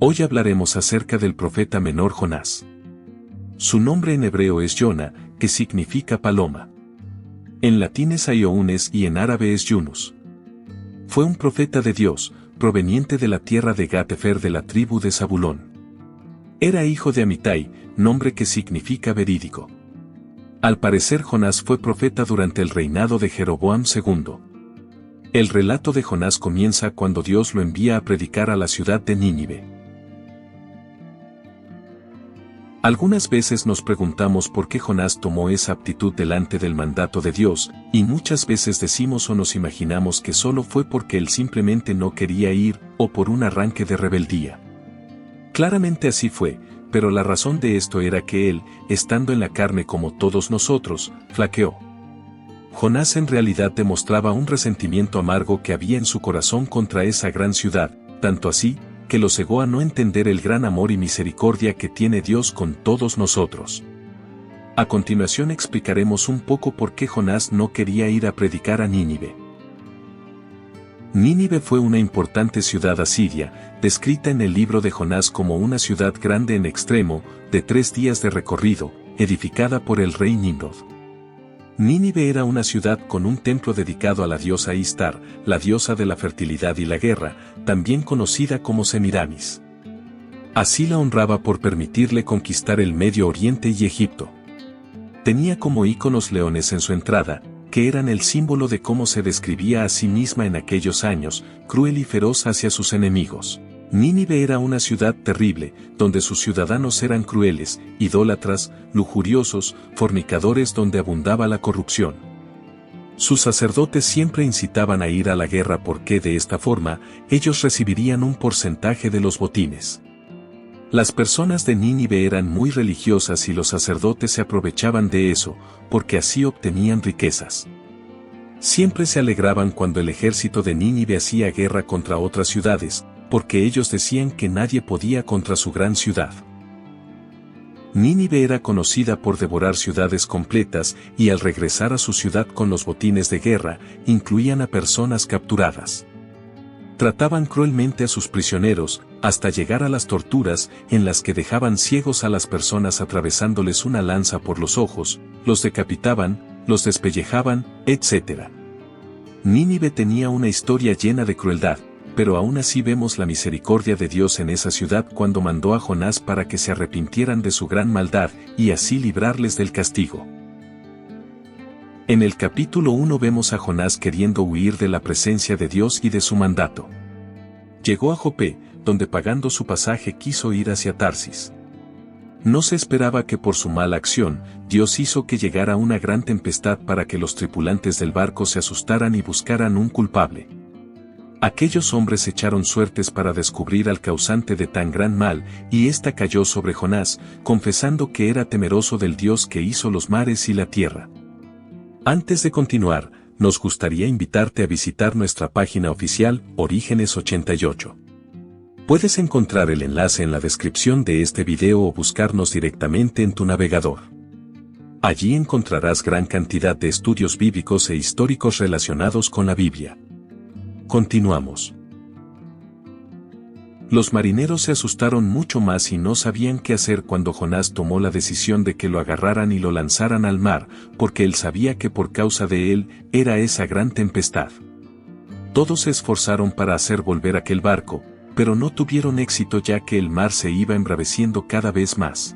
Hoy hablaremos acerca del profeta menor Jonás. Su nombre en hebreo es Yona, que significa paloma. En latín es Aiounes y en árabe es Yunus. Fue un profeta de Dios, proveniente de la tierra de Gat-Hefer de la tribu de Zabulón. Era hijo de Amitai, nombre que significa verídico. Al parecer Jonás fue profeta durante el reinado de Jeroboam II. El relato de Jonás comienza cuando Dios lo envía a predicar a la ciudad de Nínive. Algunas veces nos preguntamos por qué Jonás tomó esa actitud delante del mandato de Dios, y muchas veces decimos o nos imaginamos que solo fue porque él simplemente no quería ir, o por un arranque de rebeldía. Claramente así fue, pero la razón de esto era que él, estando en la carne como todos nosotros, flaqueó. Jonás en realidad demostraba un resentimiento amargo que había en su corazón contra esa gran ciudad, tanto así, que lo cegó a no entender el gran amor y misericordia que tiene Dios con todos nosotros. A continuación explicaremos un poco por qué Jonás no quería ir a predicar a Nínive. Nínive fue una importante ciudad asiria, descrita en el libro de Jonás como una ciudad grande en extremo, de 3 días de recorrido, edificada por el rey Nimrod. Nínive era una ciudad con un templo dedicado a la diosa Istar, la diosa de la fertilidad y la guerra, también conocida como Semiramis. Así la honraba por permitirle conquistar el Medio Oriente y Egipto. Tenía como íconos leones en su entrada, que eran el símbolo de cómo se describía a sí misma en aquellos años, cruel y feroz hacia sus enemigos. Nínive era una ciudad terrible, donde sus ciudadanos eran crueles, idólatras, lujuriosos, fornicadores, donde abundaba la corrupción. Sus sacerdotes siempre incitaban a ir a la guerra porque de esta forma, ellos recibirían un porcentaje de los botines. Las personas de Nínive eran muy religiosas y los sacerdotes se aprovechaban de eso, porque así obtenían riquezas. Siempre se alegraban cuando el ejército de Nínive hacía guerra contra otras ciudades, porque ellos decían que nadie podía contra su gran ciudad. Nínive era conocida por devorar ciudades completas y al regresar a su ciudad con los botines de guerra, incluían a personas capturadas. Trataban cruelmente a sus prisioneros, hasta llegar a las torturas, en las que dejaban ciegos a las personas atravesándoles una lanza por los ojos, los decapitaban, los despellejaban, etc. Nínive tenía una historia llena de crueldad, pero aún así vemos la misericordia de Dios en esa ciudad cuando mandó a Jonás para que se arrepintieran de su gran maldad, y así librarles del castigo. En el capítulo 1 vemos a Jonás queriendo huir de la presencia de Dios y de su mandato. Llegó a Jope, donde pagando su pasaje quiso ir hacia Tarsis. No se esperaba que por su mala acción, Dios hizo que llegara una gran tempestad para que los tripulantes del barco se asustaran y buscaran un culpable. Aquellos hombres echaron suertes para descubrir al causante de tan gran mal, y ésta cayó sobre Jonás, confesando que era temeroso del Dios que hizo los mares y la tierra. Antes de continuar, nos gustaría invitarte a visitar nuestra página oficial, Orígenes 88. Puedes encontrar el enlace en la descripción de este video o buscarnos directamente en tu navegador. Allí encontrarás gran cantidad de estudios bíblicos e históricos relacionados con la Biblia. Continuamos. Los marineros se asustaron mucho más y no sabían qué hacer cuando Jonás tomó la decisión de que lo agarraran y lo lanzaran al mar, porque él sabía que por causa de él, era esa gran tempestad. Todos se esforzaron para hacer volver aquel barco, pero no tuvieron éxito ya que el mar se iba embraveciendo cada vez más.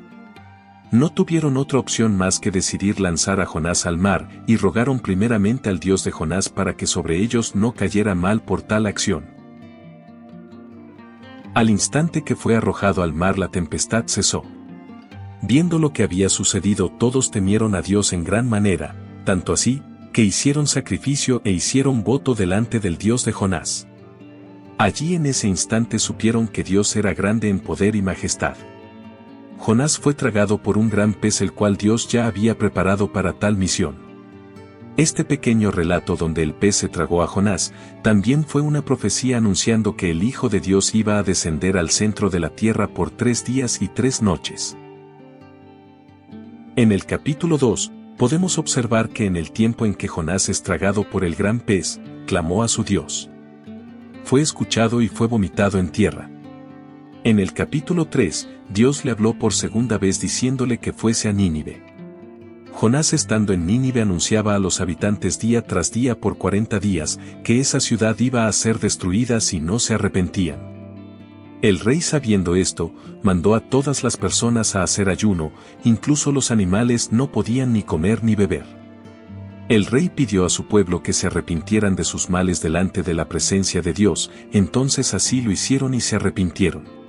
No tuvieron otra opción más que decidir lanzar a Jonás al mar, y rogaron primeramente al Dios de Jonás para que sobre ellos no cayera mal por tal acción. Al instante que fue arrojado al mar la tempestad cesó. Viendo lo que había sucedido todos temieron a Dios en gran manera, tanto así, que hicieron sacrificio e hicieron voto delante del Dios de Jonás. Allí en ese instante supieron que Dios era grande en poder y majestad. Jonás fue tragado por un gran pez el cual Dios ya había preparado para tal misión. Este pequeño relato donde el pez se tragó a Jonás, también fue una profecía anunciando que el Hijo de Dios iba a descender al centro de la tierra por 3 días y 3 noches. En el capítulo 2, podemos observar que en el tiempo en que Jonás es tragado por el gran pez, clamó a su Dios. Fue escuchado y fue vomitado en tierra. En el capítulo 3, Dios le habló por segunda vez diciéndole que fuese a Nínive. Jonás estando en Nínive anunciaba a los habitantes día tras día por 40 días que esa ciudad iba a ser destruida si no se arrepentían. El rey, sabiendo esto, mandó a todas las personas a hacer ayuno, incluso los animales no podían ni comer ni beber. El rey pidió a su pueblo que se arrepintieran de sus males delante de la presencia de Dios, entonces así lo hicieron y se arrepintieron.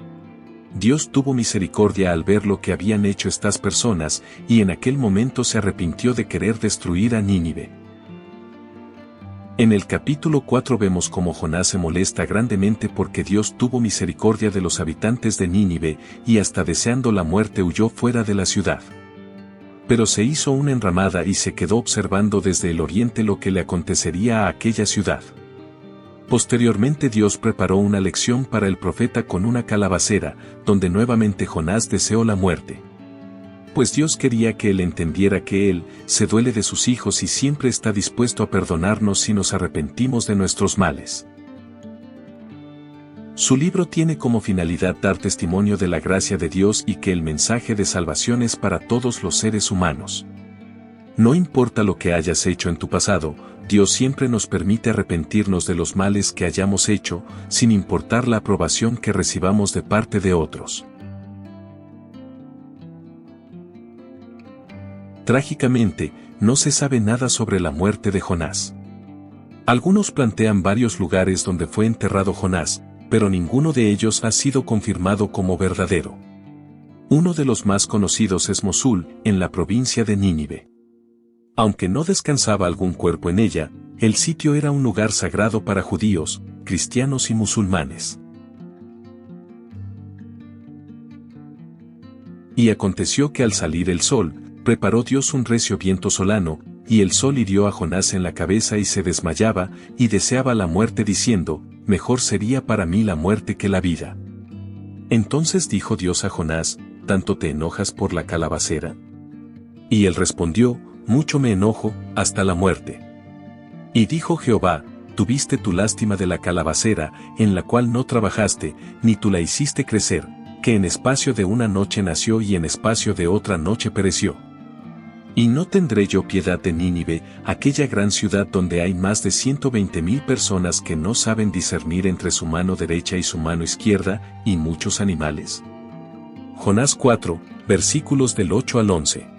Dios tuvo misericordia al ver lo que habían hecho estas personas, y en aquel momento se arrepintió de querer destruir a Nínive. En el capítulo 4 vemos cómo Jonás se molesta grandemente porque Dios tuvo misericordia de los habitantes de Nínive, y hasta deseando la muerte huyó fuera de la ciudad. Pero se hizo una enramada y se quedó observando desde el oriente lo que le acontecería a aquella ciudad. Posteriormente Dios preparó una lección para el profeta con una calabacera, donde nuevamente Jonás deseó la muerte. Pues Dios quería que él entendiera que Él se duele de sus hijos y siempre está dispuesto a perdonarnos si nos arrepentimos de nuestros males. Su libro tiene como finalidad dar testimonio de la gracia de Dios y que el mensaje de salvación es para todos los seres humanos. No importa lo que hayas hecho en tu pasado, Dios siempre nos permite arrepentirnos de los males que hayamos hecho, sin importar la aprobación que recibamos de parte de otros. Trágicamente, no se sabe nada sobre la muerte de Jonás. Algunos plantean varios lugares donde fue enterrado Jonás, pero ninguno de ellos ha sido confirmado como verdadero. Uno de los más conocidos es Mosul, en la provincia de Nínive. Aunque no descansaba algún cuerpo en ella, el sitio era un lugar sagrado para judíos, cristianos y musulmanes. Y aconteció que al salir el sol, preparó Dios un recio viento solano, y el sol hirió a Jonás en la cabeza y se desmayaba, y deseaba la muerte diciendo, mejor sería para mí la muerte que la vida. Entonces dijo Dios a Jonás, ¿tanto te enojas por la calabacera? Y él respondió, mucho me enojo, hasta la muerte. Y dijo Jehová, tuviste tu lástima de la calabacera, en la cual no trabajaste, ni tú la hiciste crecer, que en espacio de una noche nació y en espacio de otra noche pereció. Y no tendré yo piedad de Nínive, aquella gran ciudad donde hay más de 120,000 personas que no saben discernir entre su mano derecha y su mano izquierda, y muchos animales. Jonás 4, versículos del 8 al 11.